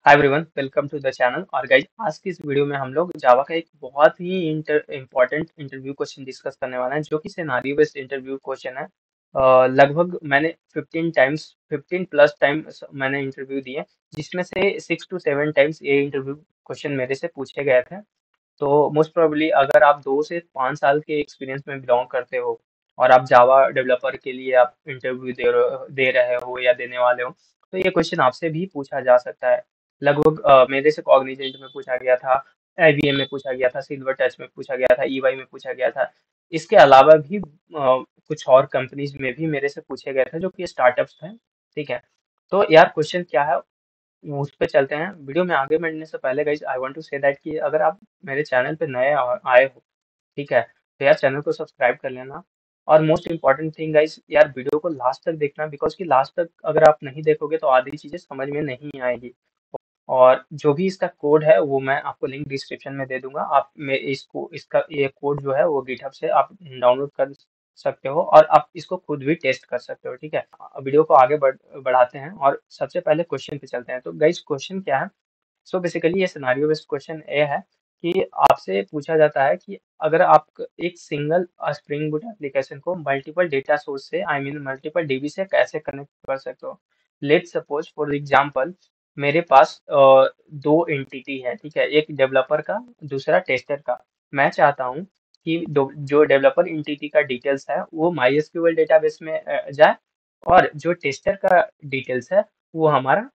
Hi everyone, welcome to the channel. और guys, आज की इस वीडियो में हम लोग जावा का एक बहुत ही इम्पोर्टेंट इंटरव्यू क्वेश्चन डिस्कस करने वाले हैं, जो कि सिनारियो बेस्ड इंटरव्यू क्वेश्चन है। लगभग मैंने 15 प्लस टाइम मैंने इंटरव्यू दिए, जिसमें से 6 to 7 टाइम्स ये इंटरव्यू क्वेश्चन मेरे से पूछे गए थे। तो मोस्ट प्रोबेबली अगर आप 2 से 5 साल के एक्सपीरियंस में बिलोंग करते हो और आप जावा डेवलपर के लिए आप इंटरव्यू दे रहे हो या देने वाले हो, तो ये क्वेश्चन आपसे भी पूछा जा सकता है। लगभग मेरे से कॉग्निजेंट में पूछा गया था, आईबीएम में पूछा गया था, सिल्वर टच में पूछा गया था, ईवाई में पूछा गया था। इसके अलावा भी कुछ और कंपनीज में भी मेरे से पूछे गए थे, जो कि स्टार्टअप्स थे। ठीक है, तो यार क्वेश्चन क्या है उस पे चलते हैं। वीडियो में आगे बढ़ने से पहले guys, I want to say that कि अगर आप मेरे चैनल पे नए आए हो, ठीक है, तो यार चैनल को सब्सक्राइब कर लेना। और मोस्ट इम्पॉर्टेंट थिंग गाइज, यार वीडियो को लास्ट तक देखना, बिकॉज कि लास्ट तक अगर आप नहीं देखोगे तो आधी चीजें समझ में नहीं आएगी। और जो भी इसका कोड है वो मैं आपको लिंक डिस्क्रिप्शन में दे दूंगा। आप मैं इसको इसका ये कोड जो है वो गिटहब से आप डाउनलोड कर सकते हो और आप इसको खुद भी टेस्ट कर सकते हो। ठीक है, वीडियो को आगे बढ़ाते हैं और सबसे पहले क्वेश्चन पे चलते हैं। तो गाइस, क्वेश्चन क्या है? सो बेसिकली ये सिनारियो बेस्ड क्वेश्चन ये है कि आपसे पूछा जाता है कि अगर आप एक सिंगल स्प्रिंग बूट एप्लीकेशन को मल्टीपल डेटा सोर्स से, आई मीन मल्टीपल डीबी से कैसे कनेक्ट कर सकते हो। लेट सपोज फॉर एग्जांपल, मेरे पास दो एंटिटी है, ठीक है, एक डेवलपर का, दूसरा टेस्टर का। मैं चाहता हूँ कि जो डेवलपर एंटिटी का डिटेल्स है वो MySQL डेटाबेस में जाए, और जो टेस्टर का डिटेल्स है वो हमारा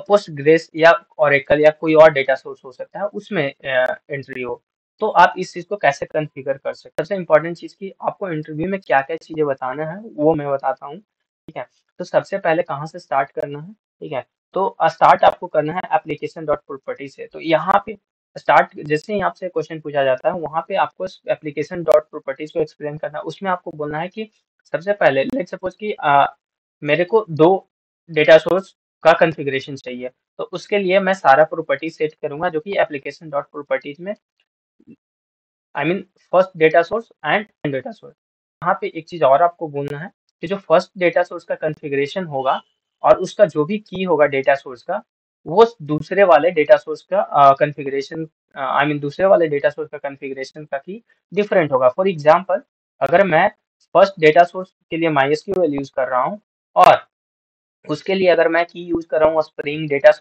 पोस्टग्रेस या ओरेकल या कोई और डेटा सोर्स हो सकता है, उसमें एंट्री हो। तो आप इस चीज को कैसे कॉन्फ़िगर कर सकते हैं? सबसे इंपॉर्टेंट चीज की आपको इंटरव्यू में क्या क्या चीजें बताना है वो मैं बताता हूँ। ठीक है, तो सबसे पहले कहाँ से स्टार्ट करना है? ठीक है, तो स्टार्ट आपको करना है एप्लीकेशन डॉट प्रॉपर्टी से। तो यहाँ पे स्टार्ट जैसे ही आपसे क्वेश्चन पूछा जाता है, वहाँ पे आपको एप्लीकेशन डॉट प्रॉपर्टीज को एक्सप्लेन करना है। उसमें आपको बोलना है कि सबसे पहले लेट सपोज कि मेरे को दो डेटा सोर्स का कॉन्फ़िगरेशन चाहिए। तो उसके लिए मैं सारा प्रॉपर्टी सेट करूंगा, जो कि एप्लीकेशन डॉट प्रॉपर्टीज में, I mean first data source and data source. यहाँ पे एक चीज और आपको बोलना है कि जो फर्स्ट डेटा सोर्स का कॉन्फ़िगरेशन होगा और उसका जो भी की होगा डेटा सोर्स का, वो दूसरे वाले डेटा सोर्स का कॉन्फ़िगरेशन, आई मीन दूसरे वाले डेटा सोर्स का कॉन्फ़िगरेशन का की डिफरेंट होगा। फॉर एग्जांपल, अगर मैं फर्स्ट डेटा सोर्स के लिए MySQL यूज कर रहा हूँ और उसके लिए अगर मैं की यूज कर रहा हूँ spring data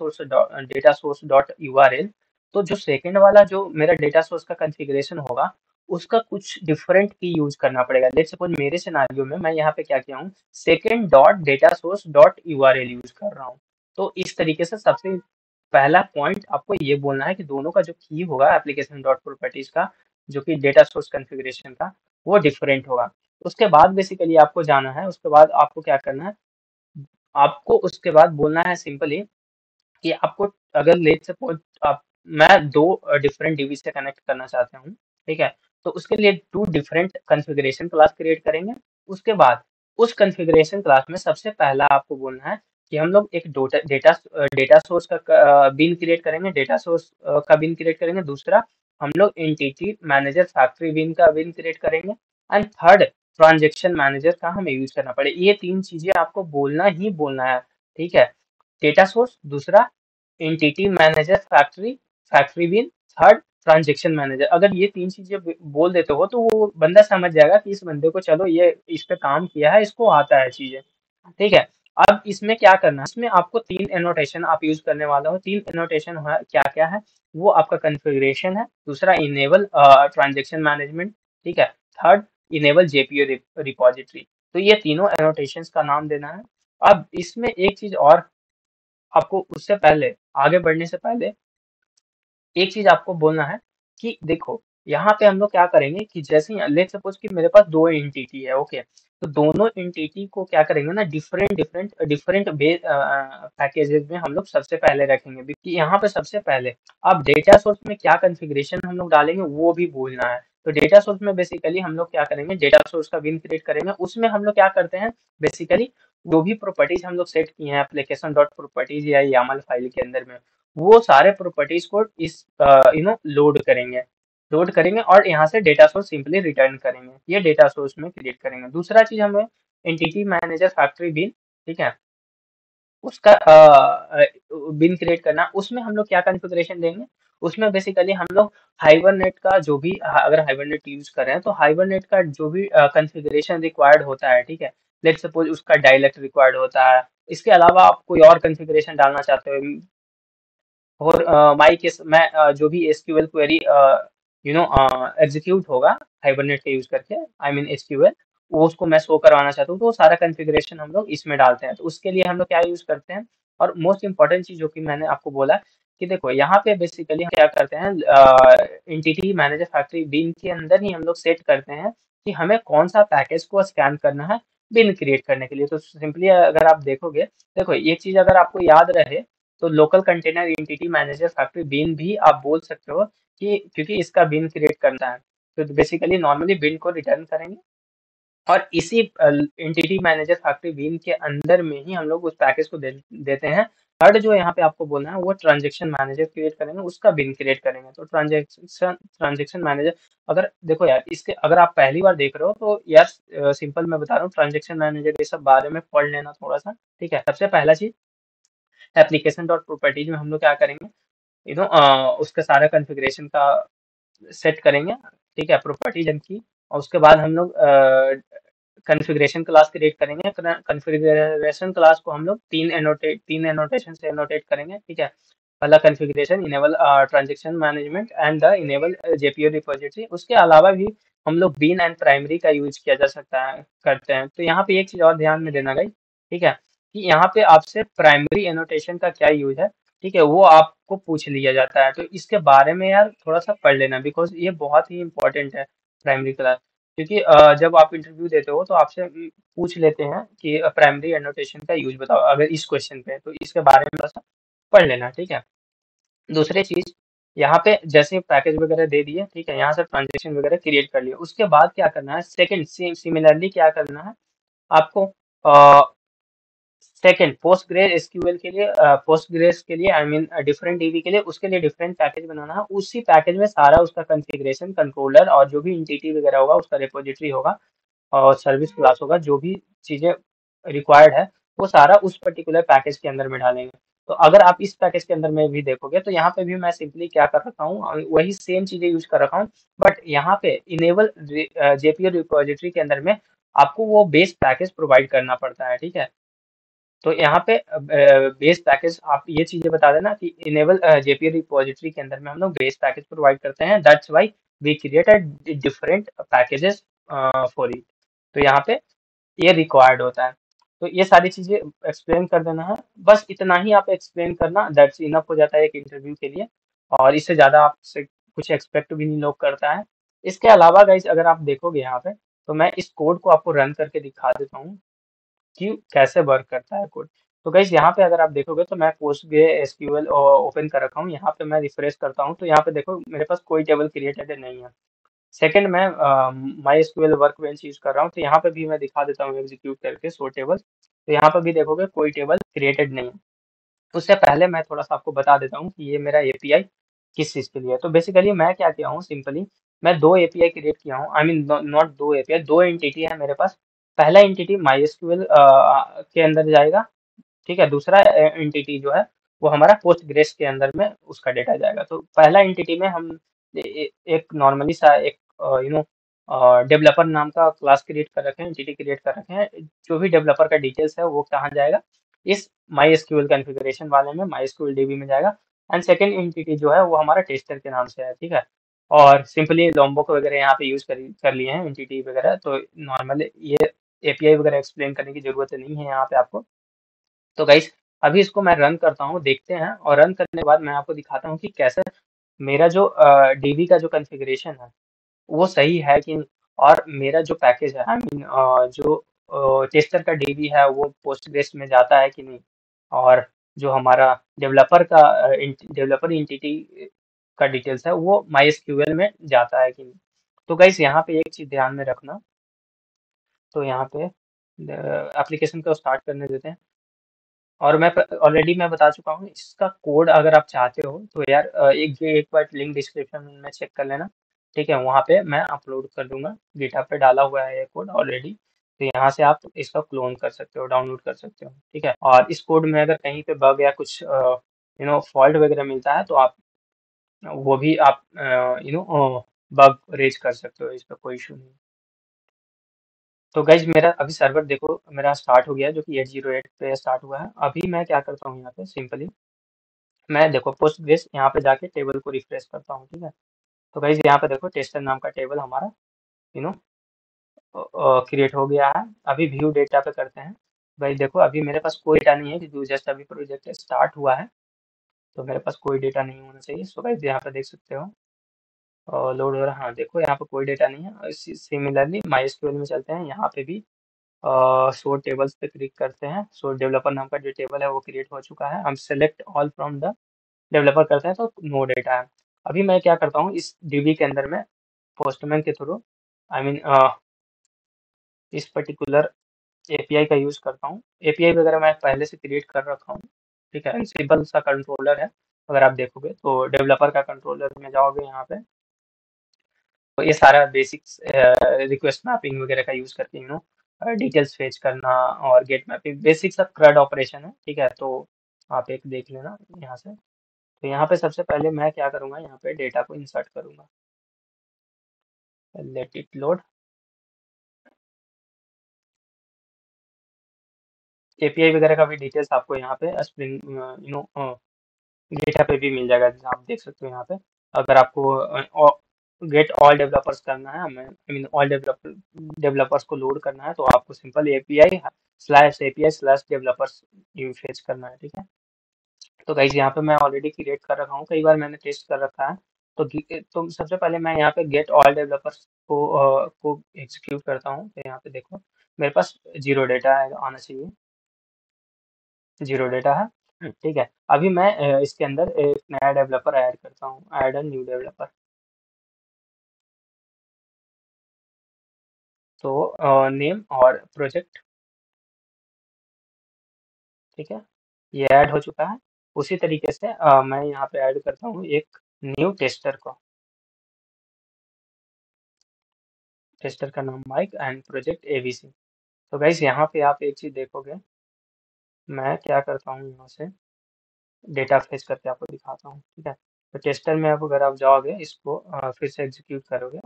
source dot URL, तो जो सेकंड वाला जो मेरा डेटा सोर्स का कॉन्फ़िगरेशन होगा, उसका कुछ डिफरेंट की यूज करना पड़ेगा। लेट्स सपोज मेरे सिनेरियो में मैं यहाँ पे क्या किया हूँ, second dot data source dot URL use कर रहा हूँ। तो इस तरीके से सबसे पहला पॉइंट आपको ये बोलना है कि दोनों का जो की होगा एप्लीकेशन डॉट प्रॉपर्टीज का, जो कि डेटा सोर्स कॉन्फ़िगरेशन का, वो डिफरेंट होगा। उसके बाद बेसिकली आपको जाना है, उसके बाद आपको क्या करना है, आपको उसके बाद बोलना है सिंपली कि आपको, अगर लेट सपोज आप, मैं दो डिफरेंट डीबी से कनेक्ट करना चाहता हूँ, ठीक है, तो उसके लिए two different configuration class create करेंगे। उसके बाद उस कॉन्फ़िगरेशन क्लास में सबसे पहला आपको बोलना है कि हम लोग एक डेटा डेटा सोर्स का बिन क्रिएट करेंगे, डेटा सोर्स का बिन क्रिएट करेंगे। दूसरा, हम लोग एंटिटी मैनेजर फैक्ट्री बिन का बिन क्रिएट करेंगे। एंड थर्ड, ट्रांजेक्शन मैनेजर का हमें यूज करना पड़े। ये तीन चीजें आपको बोलना ही बोलना है। ठीक है, डेटा सोर्स, दूसरा एंटिटी मैनेजर फैक्ट्री फैक्ट्री बिन, थर्ड ट्रांजेक्शन मैनेजर। अगर ये तीन चीजें बोल देते हो तो वो बंदा समझ जाएगा कि इस बंदे को, चलो ये इस पे काम किया है, इसको आता है चीजें। ठीक है, अब इसमें क्या करना है, इसमें आपको तीन एनोटेशन आप यूज करने वाला हो। तीन एनोटेशन है, क्या क्या है वो? आपका कॉन्फ़िगरेशन है, दूसरा इनेबल ट्रांजेक्शन मैनेजमेंट, ठीक है, थर्ड इनेबल जेपीओ रिपोजिटरी। तो ये तीनों एनोटेशंस का नाम देना है। अब इसमें एक चीज और आपको, उससे पहले आगे बढ़ने से पहले एक चीज आपको बोलना है कि देखो, यहाँ पे हम लोग क्या करेंगे कि जैसे ही लेट सपोज कि मेरे पास दो एंटिटी है, ओके, तो दोनों एंटिटी को क्या करेंगे ना, डिफरेंट डिफरेंट डिफरेंट पैकेजेस में हम लोग सबसे पहले रखेंगे। क्योंकि यहाँ पे सबसे पहले आप डेटा सोर्स में क्या कॉन्फ़िगरेशन हम लोग डालेंगे वो भी भूलना है। तो डेटा सोर्स में बेसिकली हम लोग क्या करेंगे, डेटा सोर्स का बिन क्रिएट करेंगे। उसमें हम लोग क्या करते हैं, बेसिकली जो भी प्रॉपर्टीज हम लोग सेट किए हैं एप्लीकेशन डॉट प्रॉपर्टीज या YAML फाइल के अंदर में, वो सारे प्रॉपर्टीज को इस लोड करेंगे और यहाँ से डेटा सोर्स सिंपली रिटर्न करेंगे। ये डेटा सोर्स में क्रिएट करेंगे। दूसरा चीज हमें एंटिटी मैनेजर फैक्ट्री बिन, ठीक है, उसका बिन क्रिएट करना, उसमें हम लोग क्या कॉन्फ़िगरेशन देंगे, उसमें बेसिकली हम लोग हाइबरनेट का जो भी अगर हाइबरनेट यूज कर रहे हैं तो हाइबरनेट का जो भी कॉन्फ़िगरेशन रिक्वायर्ड होता है, ठीक है, लेट्स सपोज उसका डायलेक्ट रिक्वायर्ड होता है, इसके अलावा आप कोई और कॉन्फ़िगरेशन डालना चाहते हो, और माई केस मैं जो भी एसक्यूएल क्वेरी एग्जीक्यूट होगा हाइबरनेट का यूज करके, आई मीन एसक्यूएल, वो उसको मैं शो करवाना चाहता हूँ, तो वो सारा कॉन्फ़िगरेशन हम लोग इसमें डालते हैं। तो उसके लिए हम लोग क्या यूज करते हैं, और मोस्ट इंपॉर्टेंट चीज जो कि मैंने आपको बोला कि देखो यहाँ पे बेसिकली हम क्या करते हैं, एंटिटी मैनेजर फैक्ट्री बीन के अंदर ही हम लोग सेट करते हैं कि हमें कौन सा पैकेज को स्कैन करना है बिन क्रिएट करने के लिए। तो सिंपली अगर आप देखोगे, देखो एक चीज अगर आपको याद रहे, तो local container entity manager factory bean भी आप बोल सकते हो कि क्योंकि इसका बिन क्रिएट करना है, तो बेसिकली नॉर्मली बिन को रिटर्न करेंगे, और इसी एंटिटी मैनेजर फैक्ट्री बीन के अंदर में ही हम लोग उस पैकेज को देते हैं। थर्ड जो यहाँ पे आपको बोलना है वो ट्रांजेक्शन मैनेजर क्रिएट करेंगे, उसका बिन क्रिएट करेंगे। तो ट्रांजेक्शन मैनेजर, अगर देखो यार इसके अगर आप पहली बार देख रहे हो तो यार सिंपल मैं बता रहा हूँ, ट्रांजेक्शन मैनेजर ये सब बारे में पढ़ लेना थोड़ा सा, ठीक है। सबसे पहला चीज, एप्लीकेशन डॉट प्रॉपर्टीज में हम लोग क्या करेंगे, उसका सारा कॉन्फ़िगरेशन का सेट करेंगे, ठीक है, प्रॉपर्टीज की, और उसके बाद हम लोग कॉन्फ़िगरेशन क्लास क्रिएट करेंगे। कॉन्फ़िगरेशन क्लास को हम लोग तीन एनोटेशन से एनोटेट करेंगे, ठीक है। पहला configuration enable transaction management and the enable जेपीओ repository. उसके अलावा भी हम लोग बीन एंड प्राइमरी का यूज किया जा सकता है, करते हैं। तो यहाँ पे एक चीज और ध्यान में देना गाइस, ठीक है, कि यहाँ पे आपसे प्राइमरी एनोटेशन का क्या यूज है, ठीक है, वो आपको पूछ लिया जाता है। तो इसके बारे में यार थोड़ा सा पढ़ लेना, बिकॉज ये बहुत ही इंपॉर्टेंट है प्राइमरी क्लास। क्योंकि जब आप इंटरव्यू देते हो तो आपसे पूछ लेते हैं कि प्राइमरी एनोटेशन का यूज बताओ अगर इस क्वेश्चन पे, तो इसके बारे में थोड़ा सा पढ़ लेना, ठीक है। दूसरी चीज, यहाँ पे जैसे पैकेज वगैरह दे दिए, ठीक है, यहाँ से ट्रांजेक्शन वगैरह क्रिएट कर लिया, उसके बाद क्या करना है, सेकंड सिमिलरली क्या करना है आपको, सेकंड पोस्टग्रेस एसक्यूएल के लिए, पोस्टग्रेस के लिए, आई मीन डिफरेंट डीबी के लिए, उसके लिए डिफरेंट पैकेज बनाना है। उसी पैकेज में सारा उसका कॉन्फ़िगरेशन, कंट्रोलर और जो भी एंटिटी वगैरह होगा, उसका रिपोजिटरी होगा और सर्विस क्लास होगा, जो भी चीजें रिक्वायर्ड है वो सारा उस पर्टिकुलर पैकेज के अंदर में डालेंगे। तो अगर आप इस पैकेज के अंदर में भी देखोगे तो यहाँ पे भी मैं सिंपली क्या कर रखा हूँ, वही सेम चीजें यूज कर रखा हूँ, बट यहाँ पे इनेबल जेपीओ रिपोजिटरी के अंदर में आपको वो बेस पैकेज प्रोवाइड करना पड़ता है, ठीक है। तो यहाँ पे बेस पैकेज आप ये चीजें बता देना कि इनेबल जेपीई रिपोजिटरी के अंदर में हम लोग बेस पैकेज प्रोवाइड करते हैं, that's why we created different packages for it. तो यहाँ पे ये रिक्वायर्ड होता है। तो ये सारी चीजें एक्सप्लेन कर देना है, बस इतना ही आप एक्सप्लेन करना, दैट्स इनफ हो जाता है एक इंटरव्यू के लिए, और इससे ज्यादा आपसे कुछ एक्सपेक्ट भी नहीं लोग करता है। इसके अलावा गाइस अगर आप देखोगे यहाँ पे, तो मैं इस कोड को आपको रन करके दिखा देता हूँ कि कैसे वर्क करता है कोड। तो गाइस यहाँ पे अगर आप देखोगे तो मैं पोस्टग्रे एसक्यूएल ओपन कर रखा हूँ, यहाँ पे मैं रिफ्रेश करता हूँ तो यहाँ पे देखो मेरे पास कोई टेबल क्रिएटेड नहीं है। सेकंड मैं माई एसक्यूएल वर्कबेंच यूज कर रहा हूँ, तो यहाँ पे भी मैं दिखा देता हूँ एग्जीक्यूट करके सो टेबल, तो यहाँ पे भी देखोगे कोई टेबल क्रिएटेड नहीं है। उससे पहले मैं थोड़ा सा आपको बता देता हूँ कि ये मेरा एपीआई किस चीज़ के लिए है। तो बेसिकली मैं क्या किया हूँ, सिंपली मैं दो एपीआई क्रिएट किया हूँ, आई मीन नॉट दो एपीआई, दो एंटिटी है मेरे पास। पहला एंटिटी माई के अंदर जाएगा, ठीक है। दूसरा एंटिटी जो है वो हमारा पोस्टग्रेस के अंदर में उसका डेटा जाएगा। तो पहला एंटिटी में हम एक नॉर्मली सा एक डेवलपर नाम का क्लास क्रिएट कर रखे हैं, एंटिटी क्रिएट कर रखे हैं। जो भी डेवलपर का डिटेल्स है वो कहाँ जाएगा, इस माई एसक्यूएल कॉन्फ़िगरेशन वाले में माई एसक्यूएल डीबी में जाएगा। एंड सेकंड एंटिटी जो है वो हमारा टेस्टर के नाम से है, ठीक है। और सिंपली लोम्बोक वगैरह यहाँ पे यूज कर लिए हैं एंटिटी वगैरह, तो नॉर्मल ये एपीआई वगैरह एक्सप्लेन करने की जरूरत नहीं है यहाँ पे आपको। तो गाइस अभी इसको मैं रन करता हूँ, देखते हैं, और रन करने के बाद मैं आपको दिखाता हूँ कि कैसे मेरा जो डीबी का जो कॉन्फ़िगरेशन है वो सही है कि नहीं, और मेरा जो पैकेज है, आई मीन जो टेस्टर का डीबी है वो पोस्टग्रेस में जाता है कि नहीं, और जो हमारा डेवलपर का डेवलपर एंटिटी का डिटेल्स है वो माई में जाता है कि नहीं। तो गाइस यहाँ पे एक चीज ध्यान में रखना, तो यहाँ पे एप्लीकेशन को स्टार्ट करने देते हैं, और मैं ऑलरेडी मैं बता चुका हूँ इसका कोड, अगर आप चाहते हो तो यार एक बार लिंक डिस्क्रिप्शन में चेक कर लेना, ठीक है, वहाँ पे मैं अपलोड कर दूंगा, गिटहब पे डाला हुआ है ये कोड ऑलरेडी। तो यहाँ से आप इसका क्लोन कर सकते हो, डाउनलोड कर सकते हो, ठीक है। और इस कोड में अगर कहीं पे बग या कुछ फॉल्ट वगैरह मिलता है तो आप वो भी आप बग रेज कर सकते हो, इस पर कोई इशू नहीं। तो गाइज मेरा अभी सर्वर देखो मेरा स्टार्ट हो गया है, जो कि 808 पे स्टार्ट हुआ है। अभी मैं क्या करता हूँ यहाँ पे सिंपली, मैं देखो पोस्टग्रेस यहाँ पे जाके टेबल को रिफ्रेश करता हूँ, ठीक है। तो गाइज यहाँ पे देखो टेस्टर नाम का टेबल हमारा यू नो क्रिएट हो गया है। अभी व्यू डेटा पे करते हैं। भाई देखो अभी मेरे पास कोई डेटा नहीं है, क्योंकि जस्ट अभी प्रोजेक्ट स्टार्ट हुआ है, तो मेरे पास कोई डेटा नहीं होना चाहिए। सो गाइज यहाँ पे देख सकते हो लोड हो रहा है। हाँ देखो यहाँ पे कोई डेटा नहीं है। सिमिलरली माई में चलते हैं, यहाँ पे भी सो टेबल्स पे क्लिक करते हैं। सो डेवलपर नाम का जो टेबल है वो क्रिएट हो चुका है। हम select all from the developer करते हैं तो नो डेटा है। अभी मैं क्या करता हूँ, इस डीबी के अंदर में पोस्टमैन के थ्रू आई मीन इस पर्टिकुलर एपीआई का यूज करता हूँ। एपीआई वगैरह मैं पहले से क्रिएट कर रखा हूँ, ठीक है। सिंपल सा कंट्रोलर है। अगर आप देखोगे तो डेवलपर का कंट्रोलर में जाओगे यहाँ पे, तो ये सारा बेसिक्स रिक्वेस्ट मैपिंग वगैरह का यूज करके डिटेल्स फेच करना और गेट मैपिंग बेसिक सा क्रड ऑपरेशन है, ठीक है। तो आप एक देख लेना यहाँ से। तो यहाँ पे सबसे पहले मैं क्या करूँगा, यहाँ पे डेटा को इंसर्ट करूँगा। Let it load. एपीआई वगैरह का भी डिटेल्स आपको यहाँ पे स्प्रिंग गिटहब पे भी मिल जाएगा, जैसे आप देख सकते हो यहाँ पे। अगर आपको गेट ऑल डेवलपर्स करना है, आई मीन ऑल डेवलपर्स को लोड करना है, तो आपको सिंपल API/API/developers फेच करना है, ठीक है। तो गाइस यहाँ पे मैं ऑलरेडी क्रिएट कर रखा हूँ, कई बार मैंने टेस्ट कर रखा है। तो सबसे पहले मैं यहाँ पे गेट ऑल डेवलपर्स को एग्जीक्यूट करता हूँ। तो यहाँ पे देखो मेरे पास जीरो डेटा आना चाहिए, जीरो डेटा है, ठीक है। अभी मैं इसके अंदर एक नया डेवलपर ऐड करता हूँ, ऐड अ न्यू डेवलपर। तो नेम और प्रोजेक्ट, ठीक है, ये ऐड हो चुका है। उसी तरीके से मैं यहाँ पे ऐड करता हूँ एक न्यू टेस्टर को। टेस्टर का नाम माइक एंड प्रोजेक्ट एबीसी। तो गाइस यहाँ पे आप एक चीज देखोगे, मैं क्या करता हूँ यहाँ से डेटा फेच करके आपको दिखाता हूँ, ठीक है। तो टेस्टर में अब अगर आप जाओगे इसको फिर से एग्जीक्यूट करोगे,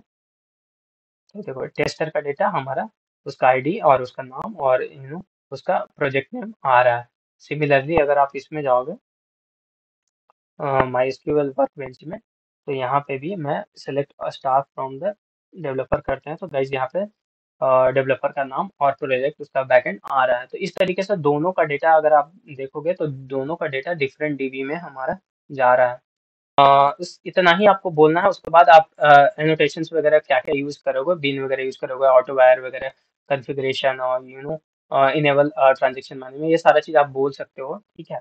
तो देखो टेस्टर का डेटा हमारा, उसका आईडी और उसका नाम और उसका प्रोजेक्ट नेम आ रहा है। सिमिलरली अगर आप इसमें जाओगे माई एसक्यूएल वर्कबेंच में, तो यहाँ पे भी मैं select star from the developer करते हैं। तो गाइज यहाँ पे डेवलपर का नाम और प्रोजेक्ट उसका बैकएंड आ रहा है। तो इस तरीके से दोनों का डेटा अगर आप देखोगे तो दोनों का डेटा डिफरेंट डीबी में हमारा जा रहा है। इतना ही आपको बोलना है। उसके बाद आप एनोटेशंस वगैरह क्या क्या यूज करोगे, बिन वगैरह यूज करोगे, ऑटो वायर वगैरह, कॉन्फ़िगरेशन और इनेबल ट्रांजेक्शन मैनेजमेंट, ये सारा चीज आप बोल सकते हो, ठीक है।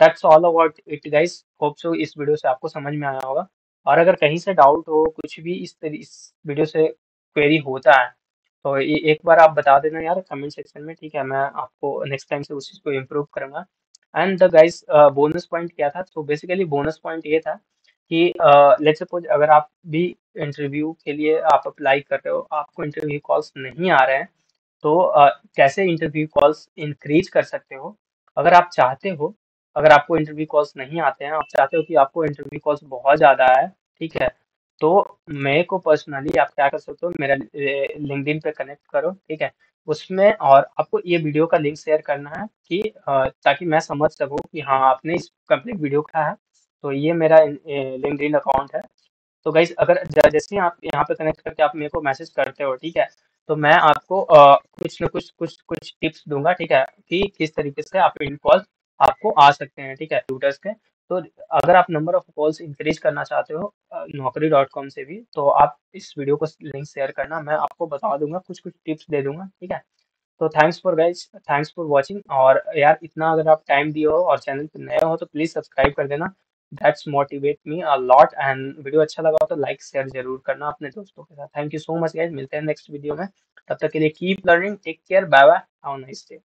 That's all about it guys. Hope so इस वीडियो से आपको समझ में आया होगा। और अगर कहीं से डाउट हो, कुछ भी इस वीडियो से क्वेरी होता है, तो एक बार आप बता देना यार कमेंट सेक्शन में, ठीक है। मैं आपको नेक्स्ट टाइम से उस चीज़ को इम्प्रूव करूंगा। And the guys bonus point क्या था, तो बेसिकली बोनस पॉइंट ये था कि लेट्स सपोज अगर आप भी इंटरव्यू के लिए आप अप्लाई कर रहे हो, आपको इंटरव्यू कॉल्स नहीं आ रहे हैं, तो कैसे इंटरव्यू कॉल्स इंक्रीज कर सकते हो। अगर आप चाहते हो, अगर आपको इंटरव्यू कॉल्स नहीं आते हैं, आप चाहते हो कि आपको इंटरव्यू कॉल्स बहुत ज़्यादा है, ठीक है, तो मेरे को पर्सनली आप क्या कर सकते हो, मेरा लिंक्डइन पे कनेक्ट करो, ठीक है। उसमें और आपको ये वीडियो का लिंक शेयर करना है कि ताकि मैं समझ सकूँ कि हाँ आपने इस कंप्लीट वीडियो का है। तो ये मेरा लिंक्डइन अकाउंट है। तो गाइस अगर जैसे ही आप यहाँ पे कनेक्ट करके आप मेरे को मैसेज करते हो, ठीक है, तो मैं आपको कुछ न कुछ टिप्स दूंगा, ठीक है, कि किस तरीके से आप इन कॉल आपको आ सकते हैं, ठीक है, ट्यूटर्स के। तो अगर आप नंबर ऑफ कॉल्स इंक्रीज करना चाहते हो naukri.com से भी, तो आप इस वीडियो को लिंक शेयर करना, मैं आपको बता दूंगा, कुछ कुछ टिप्स दे दूंगा, ठीक है। तो thanks for guys, thanks for watching. और यार इतना अगर आप टाइम दिए हो और चैनल पे नए हो तो प्लीज सब्सक्राइब कर देना। That's motivate me a lot. And video अच्छा लगा हो तो लाइक शेयर जरूर करना अपने दोस्तों के साथ। Thank you so much guys, मिलते हैं नेक्स्ट वीडियो में। तब तक के लिए keep learning, take care, bye bye, have a nice day.